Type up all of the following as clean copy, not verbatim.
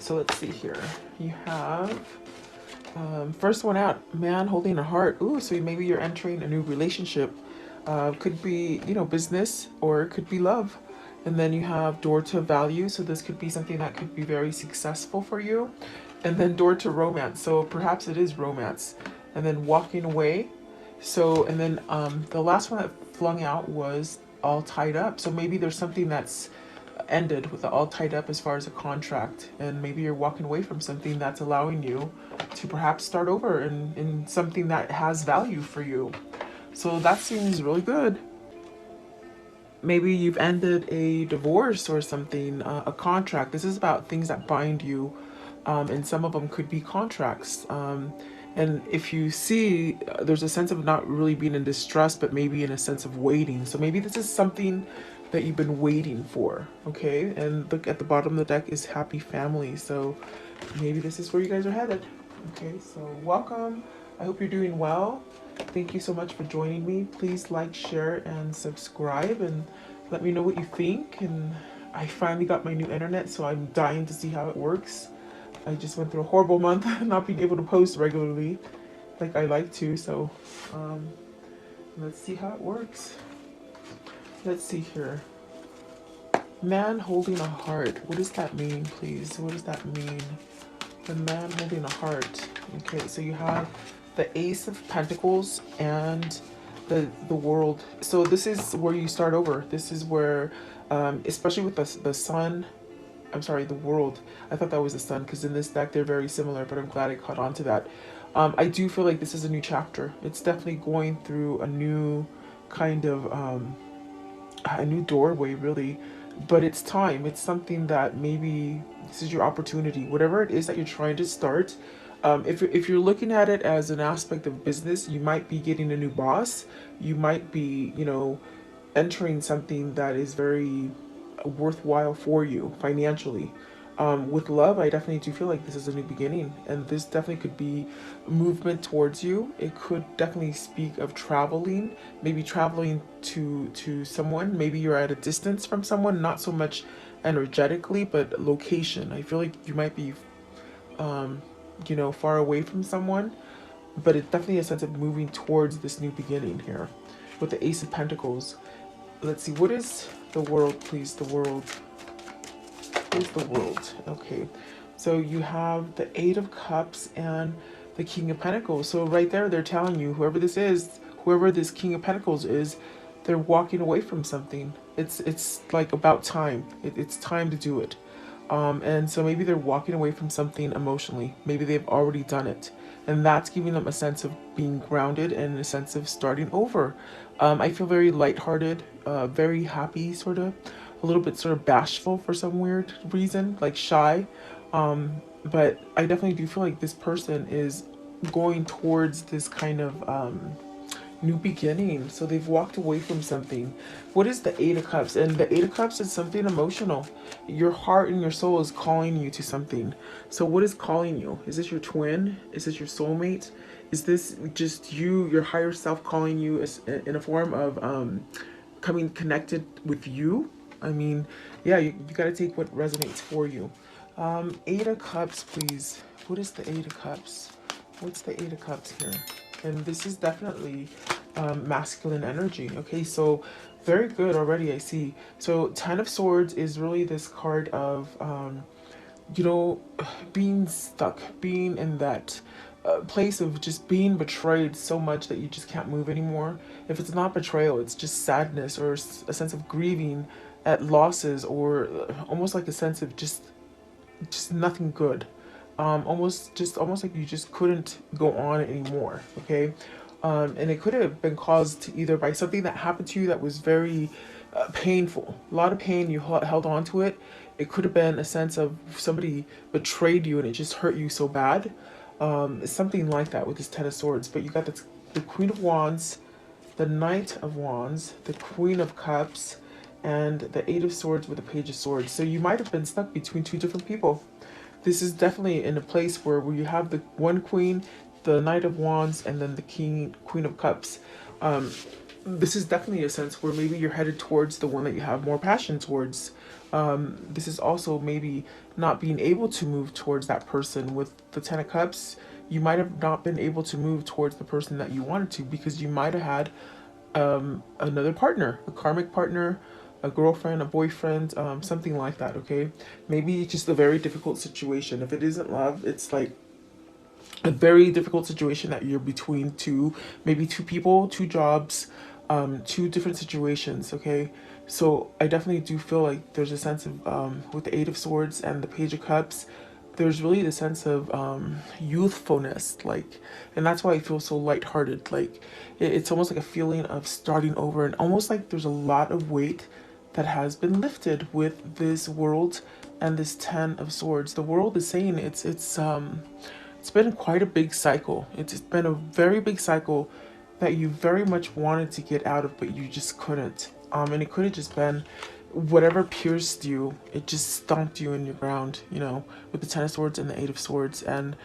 So let's see here. You have first one out, man holding a heart. Ooh, so maybe you're entering a new relationship. Could be, business, or it could be love. And then you have door to value. So this could be something that could be very successful for you. And then door to romance. So perhaps it is romance. And then walking away. So, and then the last one that flung out was all tied up. So maybe there's something that's ended with the all tied up as far as a contract, and maybe you're walking away from something that's allowing you to perhaps start over in something that has value for you. So that seems really good. Maybe you've ended a divorce or something, a contract. This is about things that bind you, and some of them could be contracts. And if you see, there's a sense of not really being in distress, but maybe in a sense of waiting. So maybe this is something that you've been waiting for, okay? And look at the bottom of the deck is happy family. So maybe this is where you guys are headed. Okay, so welcome. I hope you're doing well. Thank you so much for joining me. Please like, share, and subscribe, and let me know what you think. And I finally got my new internet, so I'm dying to see how it works. I just went through a horrible month not being able to post regularly like I like to. So let's see how it works. Let's see here. Man holding a heart. What does that mean, please? What does that mean? The man holding a heart. Okay, so you have the Ace of Pentacles and the World. So this is where you start over. This is where, especially with the Sun. I'm sorry, the World. I thought that was the Sun, because in this deck they're very similar, but I'm glad I caught on to that. I do feel like this is a new chapter. It's definitely going through a new kind of a new doorway, really. But it's time. It's something that maybe this is your opportunity, whatever it is that you're trying to start. If you're looking at it as an aspect of business, you might be getting a new boss. You might be, entering something that is very worthwhile for you financially. With love, I definitely do feel like this is a new beginning, and this definitely could be movement towards you. It could definitely speak of traveling, maybe traveling to someone. Maybe you're at a distance from someone, not so much energetically, but location. I feel like you might be, far away from someone, but it's definitely a sense of moving towards this new beginning here. With the Ace of Pentacles, let's see, what is the World, please? The World. Who's the World? Okay, so you have the Eight of Cups and the King of Pentacles. So right there, they're telling you, whoever this is, whoever this King of Pentacles is, they're walking away from something. It's like about time. It's time to do it. And so maybe they're walking away from something emotionally. Maybe they've already done it. And that's giving them a sense of being grounded and a sense of starting over. I feel very lighthearted, very happy, sort of, a little bit sort of bashful for some weird reason, like shy. But I definitely do feel like this person is going towards this kind of new beginning. So they've walked away from something. What is the Eight of Cups? And the Eight of Cups is something emotional. Your heart and your soul is calling you to something. So what is calling you? Is this your twin? Is this your soulmate? Is this just you, your higher self, calling you as, in a form of coming connected with you? I mean, yeah, you got to take what resonates for you. Eight of Cups, please. What is the Eight of Cups? What's the Eight of Cups here? And this is definitely masculine energy. Okay, so very good already, I see. So Ten of Swords is really this card of, being stuck, being in that place of just being betrayed so much that you just can't move anymore. If it's not betrayal, it's just sadness or a sense of grieving at losses, or almost like a sense of just nothing good. Almost like you just couldn't go on anymore. Okay, and it could have been caused either by something that happened to you that was very painful, a lot of pain. You held on to it. It could have been a sense of somebody betrayed you and it just hurt you so bad. Something like that with this Ten of Swords. But you got the Queen of Wands, the Knight of Wands, the Queen of Cups, and the Eight of Swords with the Page of Swords. So you might have been stuck between two different people. This is definitely in a place where you have the one queen, the Knight of Wands, and then the Queen of Cups. this is definitely a sense where maybe you're headed towards the one that you have more passion towards. This is also maybe not being able to move towards that person. With the Ten of Cups, you might have not been able to move towards the person that you wanted to because you might have had another partner, a karmic partner, a girlfriend, a boyfriend, something like that, okay? Maybe it's just a very difficult situation. If it isn't love, it's like a very difficult situation that you're between two, maybe two people, two jobs, two different situations, okay? So I definitely do feel like there's a sense of, with the Eight of Swords and the Page of Cups, there's really the sense of youthfulness, like, and that's why I feel so lighthearted. Like, it's almost like a feeling of starting over, and almost like there's a lot of weight that has been lifted with this world and this Ten of Swords. The world is saying it's been quite a big cycle. It's been a very big cycle that you very much wanted to get out of, but you just couldn't. And it could have just been whatever pierced you, it just stomped you in your ground, you know, with the Ten of Swords and the Eight of Swords. And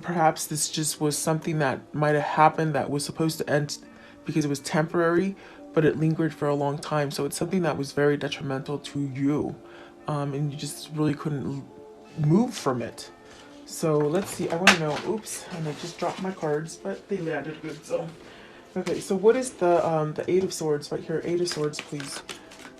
perhaps this just was something that might have happened that was supposed to end because it was temporary, but it lingered for a long time. So it's something that was very detrimental to you. And you just really couldn't move from it. So let's see, I want to know, oops, and I just dropped my cards, but they landed good, so. Okay, so what is the Eight of Swords right here? Eight of Swords, please.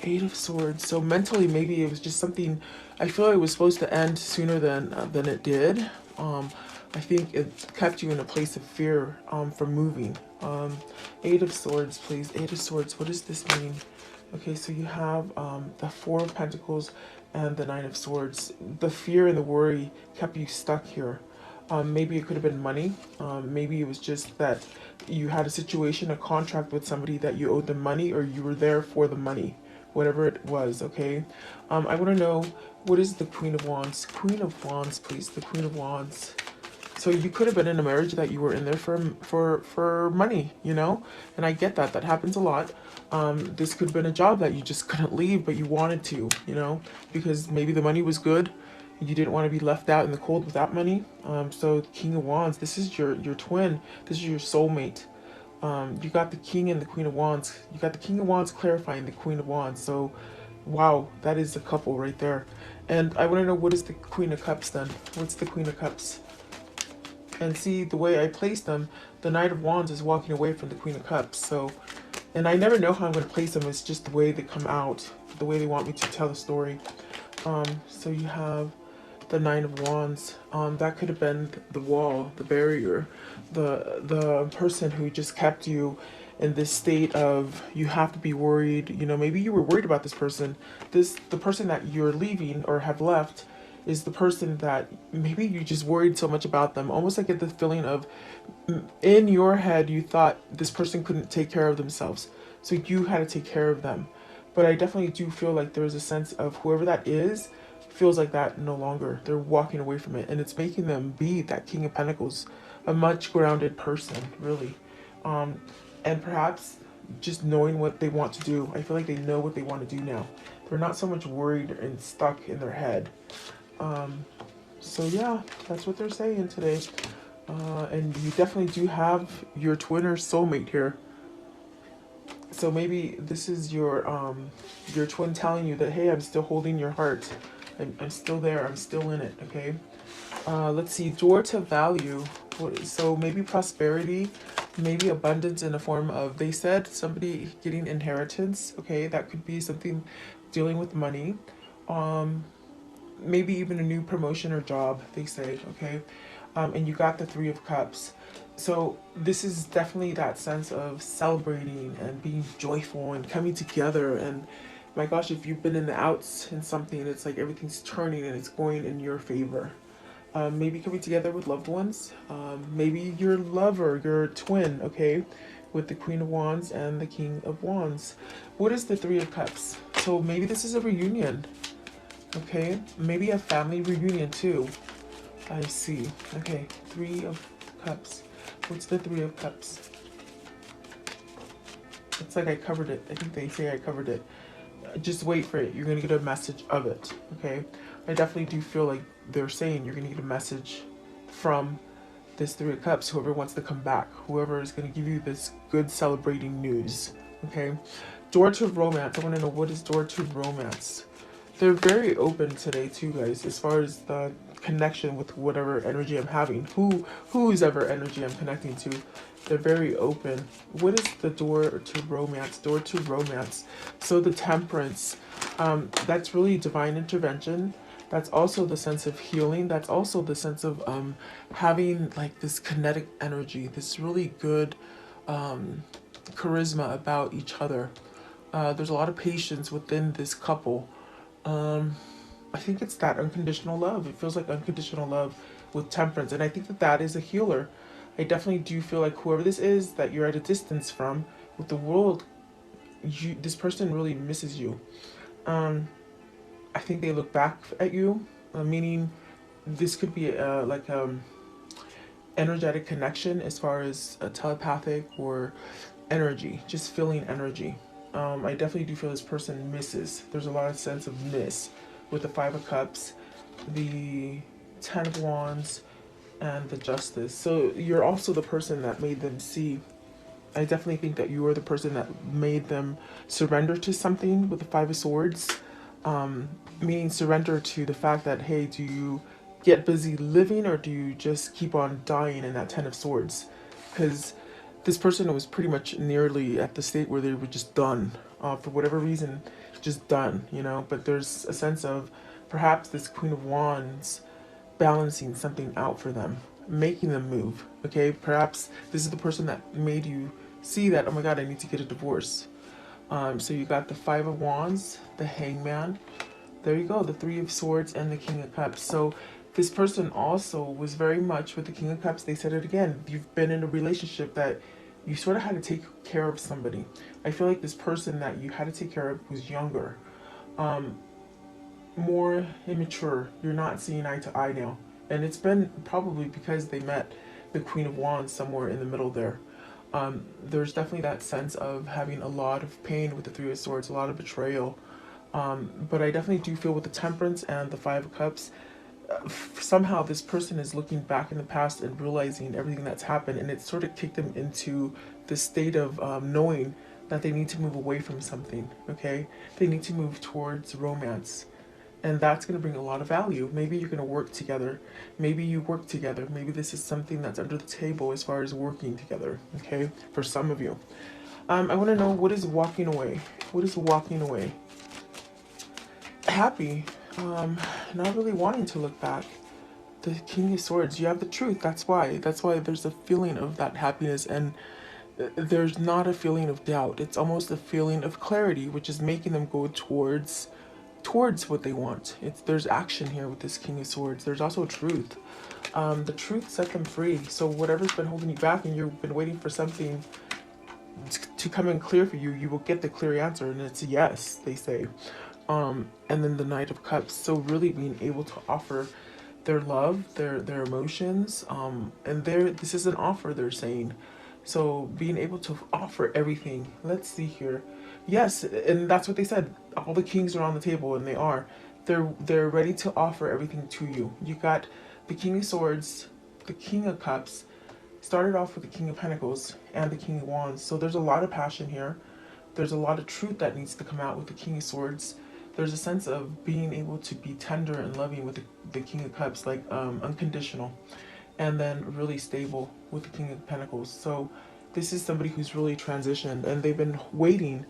Eight of Swords. So mentally, maybe it was just something, I feel like it was supposed to end sooner than it did. I think it kept you in a place of fear from moving. Eight of Swords, please. Eight of Swords, what does this mean? Okay, so you have the Four of Pentacles and the Nine of Swords. The fear and the worry kept you stuck here. Maybe it could have been money. Maybe it was just that you had a situation, a contract with somebody that you owed them money, or you were there for the money, whatever it was, okay? I want to know, what is the Queen of Wands? Queen of Wands, please. The Queen of Wands. So you could have been in a marriage that you were in there for money, you know? And I get that. That happens a lot. This could have been a job that you just couldn't leave, but you wanted to, you know? Because maybe the money was good. You didn't want to be left out in the cold without money. So King of Wands, this is your twin. This is your soulmate. You got the King and the Queen of Wands. You got the King of Wands clarifying the Queen of Wands. So, wow, that is a couple right there. And I want to know, what is the Queen of Cups then? What's the Queen of Cups? And see, the way I place them, the Knight of Wands is walking away from the Queen of Cups. So, and I never know how I'm going to place them. It's just the way they come out, the way they want me to tell the story. So you have the Nine of Wands. That could have been the wall, the barrier, the person who just kept you in this state of, you have to be worried. You know, maybe you were worried about this person. The person that you're leaving or have left is the person that maybe you just worried so much about them. Almost like get the feeling of, in your head, you thought this person couldn't take care of themselves. So you had to take care of them. But I definitely do feel like there's a sense of whoever that is feels like that no longer. They're walking away from it. And it's making them be that King of Pentacles, a much grounded person, really. And perhaps just knowing what they want to do. I feel like they know what they want to do now. They're not so much worried and stuck in their head. So yeah, that's what they're saying today. And you definitely do have your twin or soulmate here. So maybe this is your twin telling you that, hey, I'm still holding your heart. I'm still there. I'm still in it. Okay. Let's see. Door to value. So maybe prosperity, maybe abundance in the form of, they said somebody getting inheritance. Okay, that could be something dealing with money. Maybe even a new promotion or job, they say, okay? And you got the Three of Cups. So this is definitely that sense of celebrating and being joyful and coming together. And my gosh, if you've been in the outs in something, it's like everything's turning and it's going in your favor. Maybe coming together with loved ones. Maybe your lover, your twin, okay? With the Queen of Wands and the King of Wands. What is the Three of Cups? So maybe this is a reunion. Okay, maybe a family reunion too. I see. Okay, Three of Cups. What's the Three of Cups? It's like I covered it. I think they say I covered it. Just wait for it. You're going to get a message of it. Okay, I definitely do feel like they're saying you're going to get a message from this Three of Cups, whoever wants to come back, whoever is going to give you this good celebrating news. Okay. Door to romance. I want to know, what is door to romance? They're very open today too, guys, as far as the connection with whatever energy I'm having. Whose ever energy I'm connecting to. They're very open. What is the door to romance? Door to romance. So the Temperance, that's really divine intervention. That's also the sense of healing. That's also the sense of having like this kinetic energy, this really good charisma about each other. There's a lot of patience within this couple. I think it's that unconditional love. It feels like unconditional love with Temperance, and I think that that is a healer. I definitely do feel like whoever this is that you're at a distance from with the world, this person really misses you. I think they look back at you, meaning this could be like energetic connection as far as a telepathic or energy, just feeling energy. I definitely do feel this person misses. There's a lot of sense of miss with the Five of Cups, the Ten of Wands, and the Justice. So you're also the person that made them see. I definitely think that you are the person that made them surrender to something with the Five of Swords, meaning surrender to the fact that, hey, do you get busy living or do you just keep on dying in that Ten of Swords? Because this person was pretty much nearly at the state where they were just done, for whatever reason, just done, you know. But there's a sense of perhaps this Queen of Wands balancing something out for them, making them move. Okay, perhaps this is the person that made you see that, oh my god, I need to get a divorce. So you got the Five of Wands, the Hangman, there you go, the Three of Swords, and the King of Cups. So this person also was very much with the King of Cups. They said it again, you've been in a relationship that you sort of had to take care of somebody. I feel like this person that you had to take care of was younger, more immature. You're not seeing eye to eye now, and it's been probably because they met the Queen of Wands somewhere in the middle there. There's definitely that sense of having a lot of pain with the Three of Swords, a lot of betrayal. But I definitely do feel with the Temperance and the Five of Cups, somehow this person is looking back in the past and realizing everything that's happened, and it sort of kicked them into this state of knowing that they need to move away from something. Okay, they need to move towards romance, and that's going to bring a lot of value. Maybe you're going to work together, maybe you work together, maybe this is something that's under the table as far as working together. Okay, for some of you, I want to know, what is walking away? What is walking away? Happy, not really wanting to look back. The King of Swords, you have the truth. That's why there's a feeling of that happiness, and there's not a feeling of doubt. It's almost a feeling of clarity, which is making them go towards what they want. There's action here with this King of Swords. There's also truth. The truth set them free. So whatever's been holding you back and you've been waiting for something to come in clear for you, you will get the clear answer, and it's yes, they say. And then the Knight of Cups. So really being able to offer their love, their emotions, and this is an offer, they're saying. So being able to offer everything. Let's see here. Yes, and that's what they said. All the kings are on the table, and they are. They're ready to offer everything to you. You got the King of Swords, the King of Cups, started off with the King of Pentacles and the King of Wands. So there's a lot of passion here. There's a lot of truth that needs to come out with the King of Swords. There's a sense of being able to be tender and loving with the King of Cups, like unconditional, and then really stable with the King of Pentacles. So this is somebody who's really transitioned, and they've been waiting.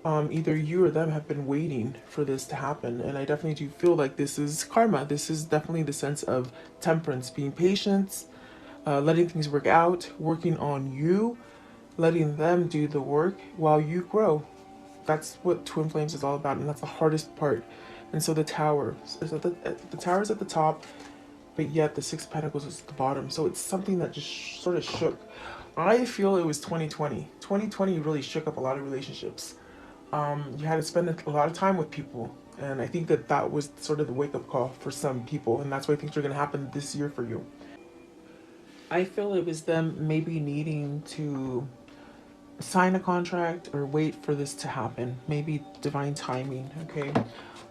Either you or them have been waiting for this to happen, and I definitely do feel like this is karma. This is definitely the sense of temperance, being patient, letting things work out, working on you, letting them do the work while you grow. That's what Twin Flames is all about, and that's the hardest part. And so the Tower, so the Tower is at the top, but yet the Six of Pentacles is at the bottom. So it's something that just sort of shook. I feel it was 2020. 2020 really shook up a lot of relationships. You had to spend a lot of time with people, and I think that that was sort of the wake-up call for some people, and that's why things are going to happen this year for you. I feel it was them maybe needing to sign a contract or wait for this to happen. Maybe divine timing. Okay.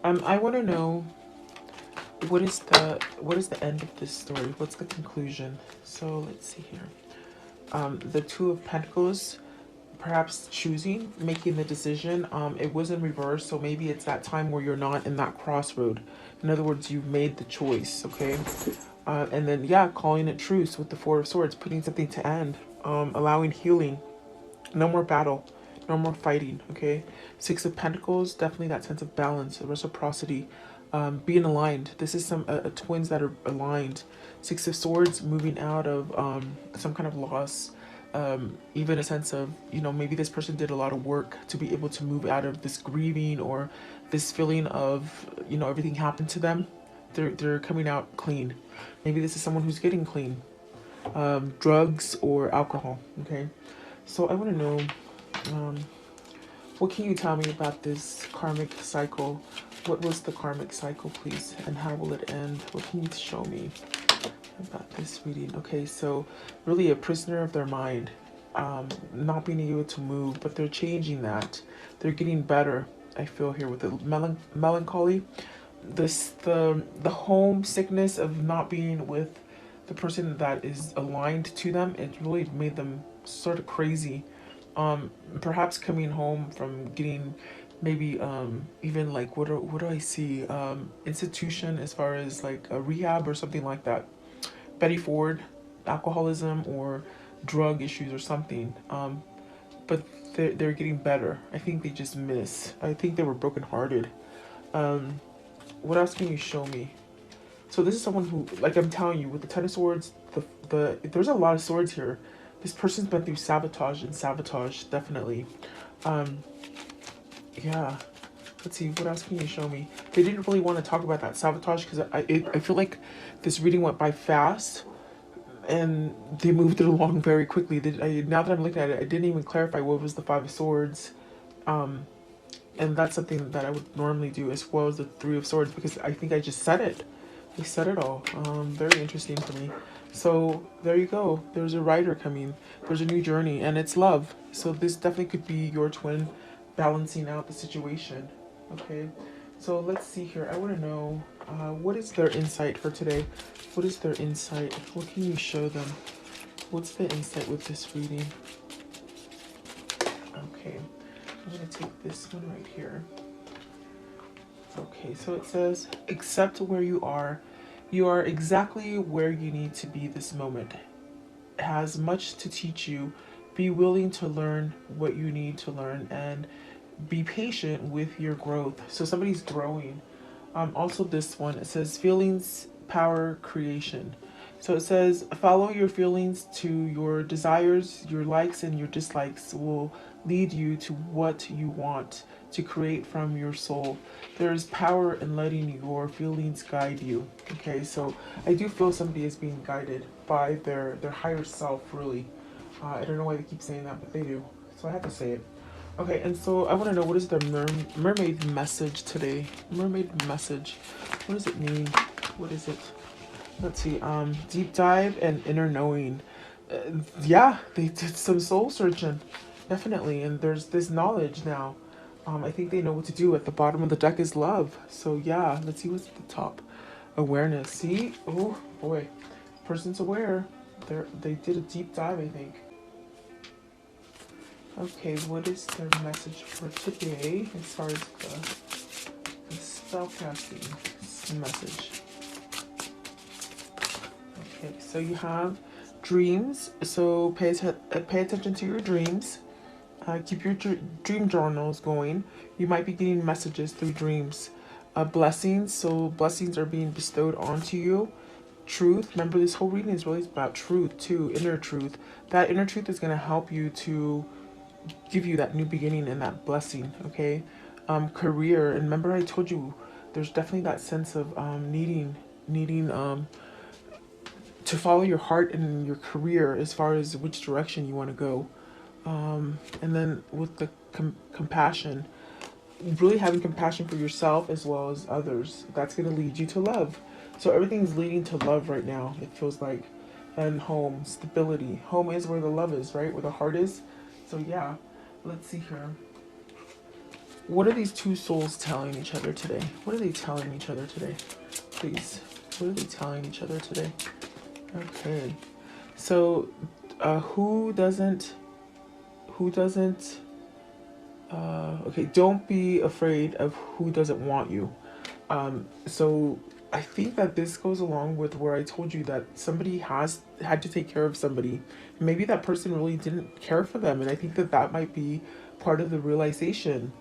I want to know, What is the end of this story? What's the conclusion? So let's see here. The Two of Pentacles, perhaps choosing, making the decision. It was in reverse, so maybe it's that time where you're not in that crossroad. In other words, you've made the choice, okay? And then, yeah, calling it truce with the Four of Swords, putting something to end, allowing healing. No more battle, no more fighting, okay? Six of Pentacles, definitely that sense of balance, reciprocity, being aligned. This is some twins that are aligned. Six of Swords, moving out of some kind of loss, even a sense of, maybe this person did a lot of work to be able to move out of this grieving or this feeling of, everything happened to them. They're coming out clean. Maybe this is someone who's getting clean. Drugs or alcohol, okay? So I want to know, what can you tell me about this karmic cycle? What was the karmic cycle, please? And how will it end? What can you show me about this reading? Okay, so really a prisoner of their mind, not being able to move, but they're changing that. They're getting better, I feel here, with the melancholy. The homesickness of not being with the person that is aligned to them, it really made them sort of crazy. Perhaps coming home from getting maybe even like what do I see, institution as far as like a rehab or something like that. Betty Ford, alcoholism or drug issues or something. But they're getting better. I think they just miss. I think they were brokenhearted. What else can you show me? So this is someone who, like I'm telling you, with the Ten of Swords, there's a lot of swords here. This person's been through sabotage and sabotage, definitely. Yeah. Let's see, what else can you show me? They didn't really want to talk about that sabotage because I feel like this reading went by fast and they moved it along very quickly. Now that I'm looking at it, I didn't even clarify what was the Five of Swords. And that's something that I would normally do, as well as the Three of Swords, because I think I just said it. I said it all. Very interesting for me. So there you go. There's a rider coming. There's a new journey, and it's love. So this definitely could be your twin balancing out the situation. Okay. So let's see here. I want to know, what is their insight for today? What is their insight? What can you show them? What's the insight with this reading? Okay. I'm going to take this one right here. Okay, so it says, accept where you are. You are exactly where you need to be this moment. It has much to teach you. Be willing to learn what you need to learn and be patient with your growth. So somebody's growing. Also this one, it says feelings, power, creation. So it says, follow your feelings to your desires, your likes and your dislikes will lead you to what you want to create from your soul. There is power in letting your feelings guide you. Okay, so I do feel somebody is being guided by their higher self, really. I don't know why they keep saying that, but they do. So I have to say it. Okay, and so I want to know, what is the mermaid message today? Mermaid message. What does it mean? What is it? Let's see. Deep dive and inner knowing. Yeah, they did some soul searching, definitely. And there's this knowledge now. I think they know what to do. At the bottom of the deck is love. So yeah, let's see what's at the top. Awareness. See? Oh boy, person's aware. They did a deep dive, I think. Okay, what is their message for today as far as the spellcasting message? Okay, so you have dreams. So pay attention to your dreams. Keep your dream journals going. You might be getting messages through dreams. Blessings. So blessings are being bestowed onto you. Truth. Remember, this whole reading is really about truth too. Inner truth. That inner truth is going to help you to give you that new beginning and that blessing. Okay. Career. And remember, I told you there's definitely that sense of needing to follow your heart and your career as far as which direction you want to go. And then with the compassion, really having compassion for yourself as well as others, that's going to lead you to love. So everything's leading to love right now, it feels like. And home, stability. Home is where the love is, right? Where the heart is. So yeah, let's see here. What are these two souls telling each other today? What are they telling each other today? please? What are they telling each other today? Okay. So, who doesn't, okay, don't be afraid of who doesn't want you. So I think that this goes along with where I told you that somebody has had to take care of somebody. Maybe that person really didn't care for them. And I think that that might be part of the realization,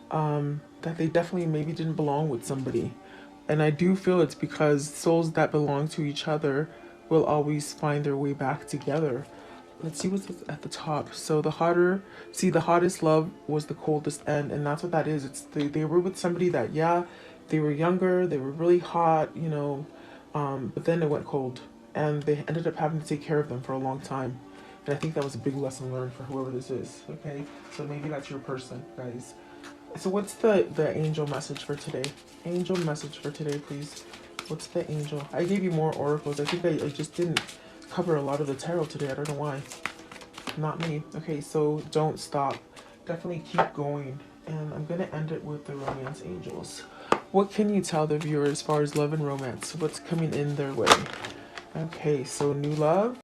that they definitely maybe didn't belong with somebody. And I do feel it's because souls that belong to each other will always find their way back together. Let's see what's at the top. So the hottest love was the coldest end, and that's what that is. It's they were with somebody that, yeah, they were younger, they were really hot, but then it went cold, and they ended up having to take care of them for a long time. And I think that was a big lesson learned for whoever this is. Okay, so maybe that's your person, guys. So what's the angel message for today? Angel message for today, please. What's the angel? I gave you more oracles. I think I just didn't cover a lot of the tarot today. I don't know why. Not me. Okay, so don't stop. Definitely keep going. And I'm going to end it with the romance angels. What can you tell the viewer as far as love and romance? What's coming in their way? Okay, so new love.